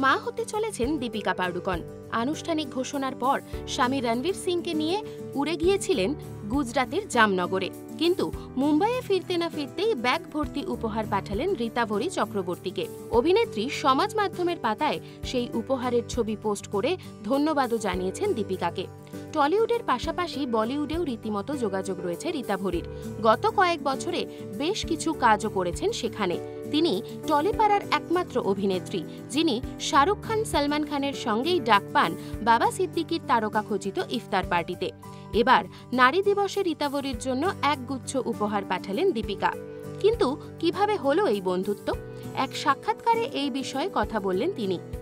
মা হতে চলেছেন দীপিকা পাড়ুকোন। আনুষ্ঠানিক ঘোষণার পর স্বামী রণবীর সিংকে নিয়ে উড়ে গিয়েছিলেন গুজরাতের জামনগরে, কিন্তু মুম্বাইয়ে ফিরতে না ফিরতেই ব্যাগ ভর্তি উপহার পাঠালেন ঋতাভরী চক্রবর্তীকে। অভিনেত্রী সমাজ মাধ্যমের পাতায় সেই উপহারের ছবি পোস্ট করে ধন্যবাদও জানিয়েছেন দীপিকাকে। টলিউডের পাশাপাশি বলিউডেও রীতিমতো যোগাযোগ রয়েছে ঋতাভরীর। গত কয়েক বছরে বেশ কিছু কাজও করেছেন সেখানে। তিনি টলিপাড়ার একমাত্র অভিনেত্রী যিনি শাহরুখ খান, সলমান খানের সঙ্গেই ডাক পান বাবা সিদ্দিকীর তারকাখচিত ইফতার পার্টিতে। এবার নারী দিবসে ঋতাভরীর জন্য একগুচ্ছ উপহার পাঠালেন দীপিকা। কিন্তু কিভাবে হলো এই বন্ধুত্ব? এক সাক্ষাৎকারে এই বিষয়ে কথা বললেন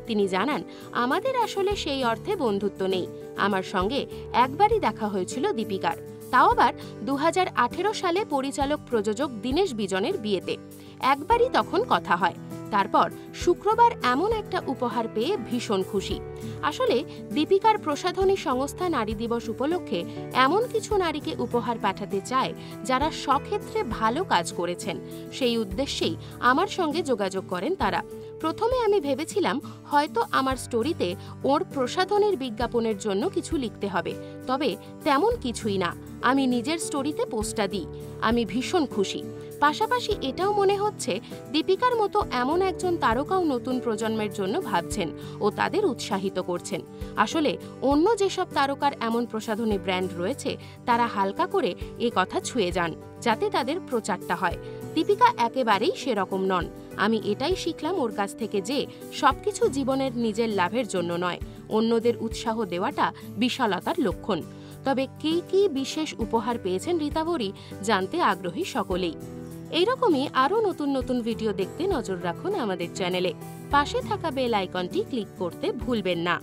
তিনি জানান, আমাদের আসলে সেই অর্থে বন্ধুত্ব নেই। আমার সঙ্গে একবারই দেখা হয়েছিল দীপিকার, তাও আবার 2018 সালে পরিচালক প্রযোজক দীনেশ বিজনের বিয়েতে। একবারই তখন কথা হয়। তারপর শুক্রবার এমন একটা উপহার পেয়ে ভীষণ খুশি। আসলে দীপিকার প্রসাধনী সংস্থা নারী দিবস উপলক্ষে এমন কিছু নারীকে উপহার পাঠাতে চায় যারা সক্ষেত্রে ভালো কাজ করেছেন। সেই উদ্দেশ্যেই আমার সঙ্গে যোগাযোগ করেন তারা। প্রথমে আমি ভেবেছিলাম হয়তো আমার স্টোরিতে ওর প্রসাধনীর বিজ্ঞাপনের জন্য কিছু লিখতে হবে, তবে তেমন কিছুই না। আমি নিজের স্টোরিতে পোস্টটা দিই। আমি ভীষণ খুশি। পাশাপাশি এটাও মনে হচ্ছে দীপিকার মতো এমন একজন তারকাও নতুন প্রজন্মের জন্য ভাবছেন ও তাদের উৎসাহিত করছেন। আসলে অন্য যেসব তারকার এমন প্রসাধনী ব্র্যান্ড রয়েছে তারা হালকা করে এ কথা ছুঁয়ে যান যাতে তাদের প্রচারটা হয়। দীপিকা একেবারেই সেরকম নন। আমি এটাই শিখলাম ওর কাছ থেকে যে সবকিছু জীবনের নিজের লাভের জন্য নয়, অন্যদের উৎসাহ দেওয়াটা বিশালতার লক্ষণ। তবে কি বিশেষ উপহার পেয়েছেন ঋতাভরী জানতে আগ্রহী সকলেই। এইরকমই আরও নতুন নতুন ভিডিও দেখতে নজর রাখুন আমাদের চ্যানেলে। পাশে থাকা বেল আইকনটি ক্লিক করতে ভুলবেন না।